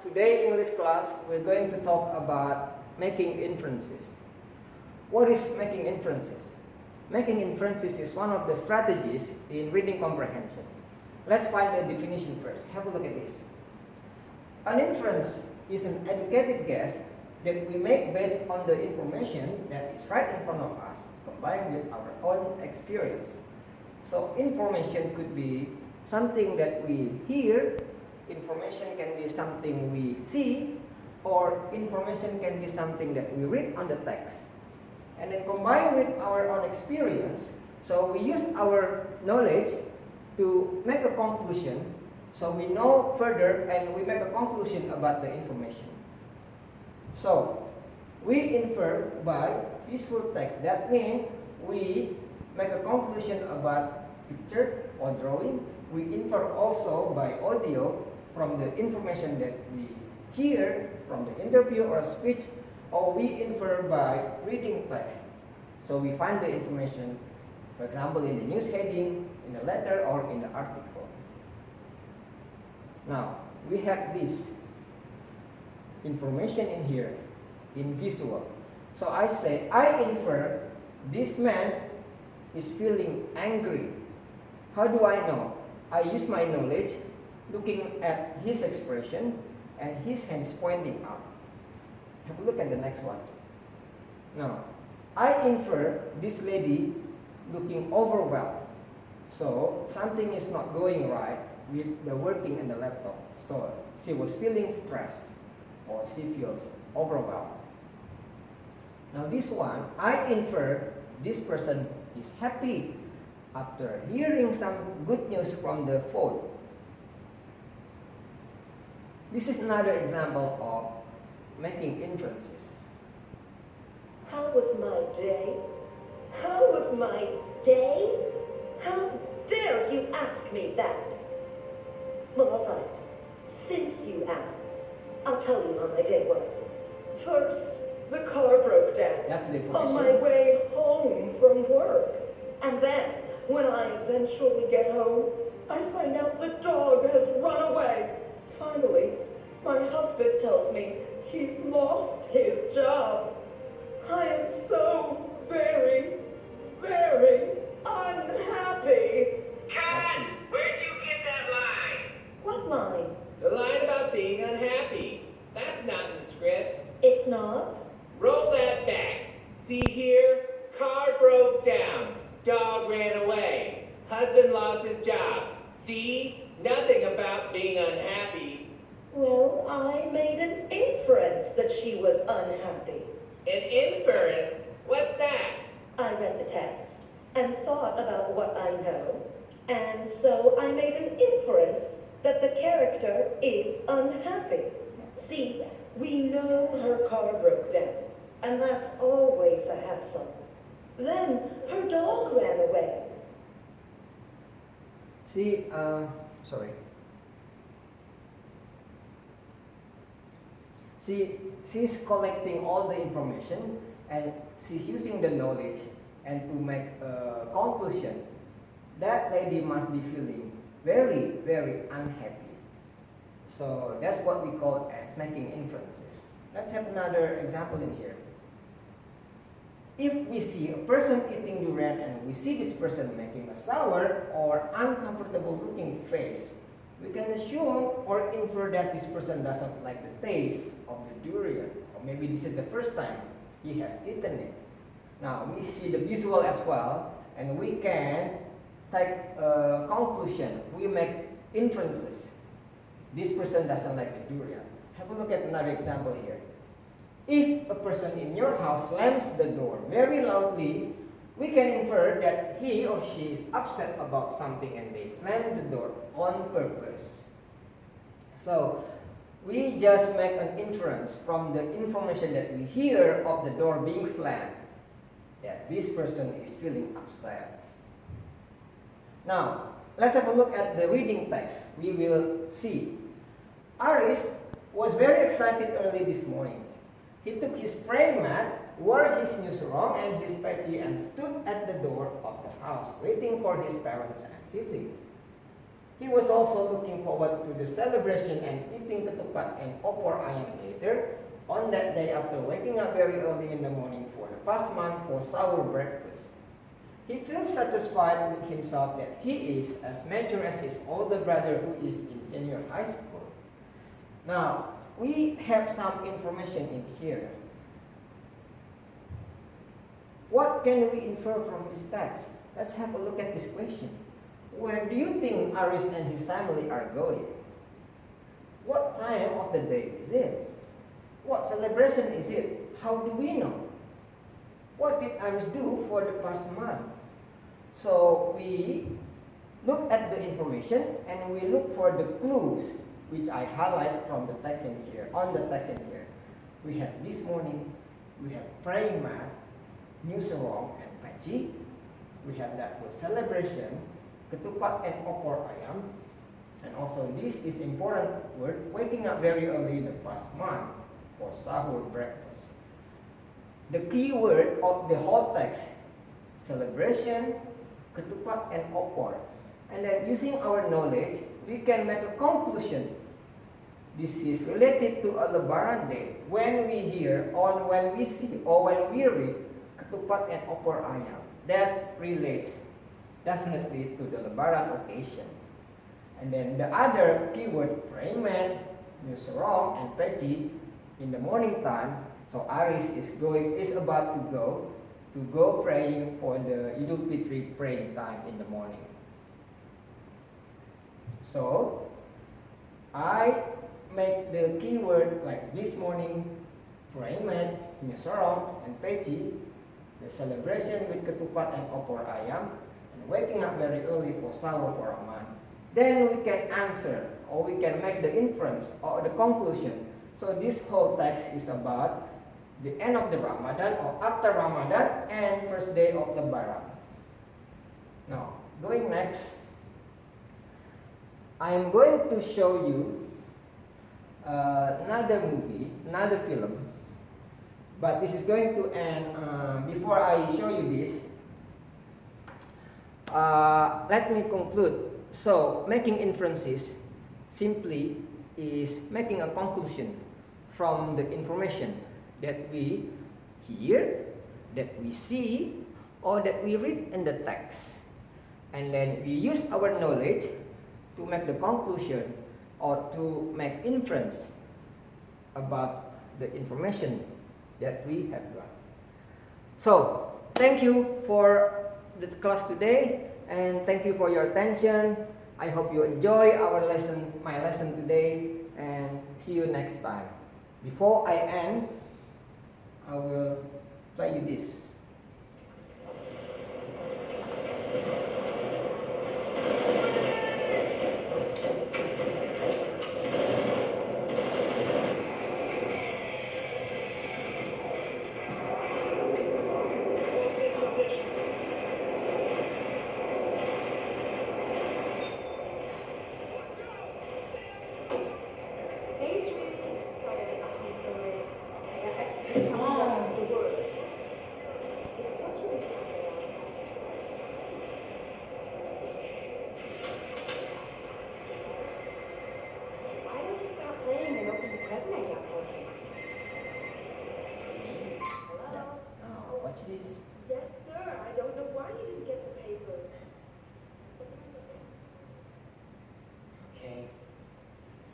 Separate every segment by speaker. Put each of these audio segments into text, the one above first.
Speaker 1: Today English class, we're going to talk about making inferences. What is making inferences? Making inferences is one of the strategies in reading comprehension. Let's find the definition first. Have a look at this. An inference is an educated guess that we make based on the information that is right in front of us, combined with our own experience. So information could be something that we hear, information can be something we see, or information can be something that we read on the text. And then combined with our own experience, so we use our knowledge to make a conclusion, so we know further and we make a conclusion about the information. So we infer by visual text. That means we make a conclusion about picture or drawing. We infer also by audio from the information that we hear from the interview or speech, or we infer by reading text. So we find the information, for example, in the news heading, in a letter, or in the article. Now, we have this information in here, in visual. So I say, I infer this man is feeling angry. How do I know? I use my knowledge looking at his expression and his hands pointing up. Have a look at the next one. Now, I infer this lady looking overwhelmed. So something is not going right with the working in the laptop. So she was feeling stressed or she feels overwhelmed. Now this one, I infer this person is happy after hearing some good news from the phone. This is another example of making inferences.
Speaker 2: How was my day? How was my day? How dare you ask me that? Well, all right. Since you asked, I'll tell you how my day was. First, the car broke down.
Speaker 1: That's the information.
Speaker 2: On my way home from work. And then, when I eventually get home, I find out the dog has run away. Finally, my husband tells me he's lost his job. I am so very, very unhappy.
Speaker 3: Kat, where'd you get that line?
Speaker 2: What line?
Speaker 3: The line about being unhappy. That's not in the script.
Speaker 2: It's not?
Speaker 3: Roll that back. See here? Car broke down. Dog ran away. Husband lost his job. See? Nothing about being unhappy.
Speaker 2: Well, I made an inference that she was unhappy.
Speaker 3: An inference? What's that?
Speaker 2: I read the text and thought about what I know, and so I made an inference that the character is unhappy. See, we know her car broke down, and that's always a hassle. Then her dog ran away.
Speaker 1: See, she's collecting all the information and she's using the knowledge and to make a conclusion. That lady must be feeling very, very unhappy. So that's what we call as making inferences. Let's have another example in here. If we see a person eating durian and we see this person making a sour or uncomfortable looking face, we can assume or infer that this person doesn't like the taste of the durian, or maybe this is the first time he has eaten it. Now we see the visual as well, and we can take a conclusion. We make inferences. This person doesn't like the durian. Have a look at another example here. If a person in your house slams the door very loudly, we can infer that he or she is upset about something and they slam the door on purpose. So we just make an inference from the information that we hear of the door being slammed that this person is feeling upset. Now, let's have a look at the reading text. We will see. Aris was very excited early this morning. He took his praying mat, wore his new sarong and his peci, and stood at the door of the house, waiting for his parents and siblings. He was also looking forward to the celebration and eating ketupat and opor ayam later on that day after waking up very early in the morning for the past month for sahur breakfast. He feels satisfied with himself that he is as mature as his older brother who is in senior high school. Now, we have some information in here. What can we infer from this text? Let's have a look at this question. Where do you think Aris and his family are going? What time of the day is it? What celebration is it? How do we know? What did Aris do for the past month? So we look at the information and we look for the clues which I highlight from the text in here, on the text in here. We have this morning, we have praying mat, new sarong and peci. We have that word celebration, ketupat and opor ayam. And also this is important word, waking up very early in the past month for sahur breakfast. The key word of the whole text, celebration, ketupat and opor. And then using our knowledge, we can make a conclusion. This is related to a Lebaran day. When we hear or when we see or when we read ketupat and opor ayam, that relates definitely to the Lebaran occasion. And then the other keyword, praying mat, new sarong and peci in the morning time. So Aris is about to go praying for the Idul Fitri praying time in the morning. So I make the keyword like this morning, praying mat, new sarong and peci, the celebration with ketupat and opor ayam, and waking up very early for sahur for Ramadan. Then we can answer or we can make the inference or the conclusion. So this whole text is about the end of the Ramadan or after Ramadan and first day of Lebaran. Now, going next, I am going to show you another movie, another film. But this is going to end, before I show you this, let me conclude. So, making inferences simply is making a conclusion from the information that we hear, that we see, or that we read in the text. And then we use our knowledge to make the conclusion or to make inference about the information that we have got. So, thank you for the class today, and thank you for your attention. I hope you enjoy my lesson today, and see you next time. Before I end, I will play you this. This.
Speaker 2: Yes, sir. I don't know why you didn't get the papers.
Speaker 1: Okay.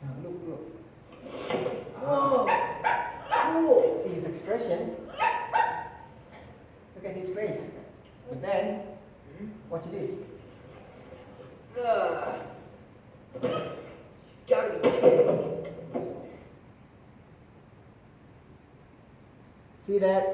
Speaker 1: Now look.
Speaker 2: Whoa. Cool.
Speaker 1: See his expression. Look at his face. But then, watch this.
Speaker 2: Gotta be kidding.
Speaker 1: See that?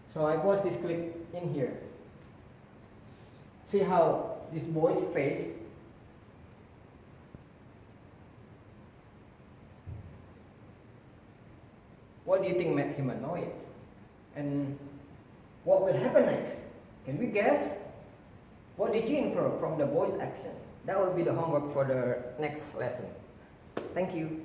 Speaker 1: So I post this clip in here. See how this boy's face. What do you think made him annoyed? And what will happen next? Can we guess? What did you infer from the boy's action? That will be the homework for the next lesson. Thank you.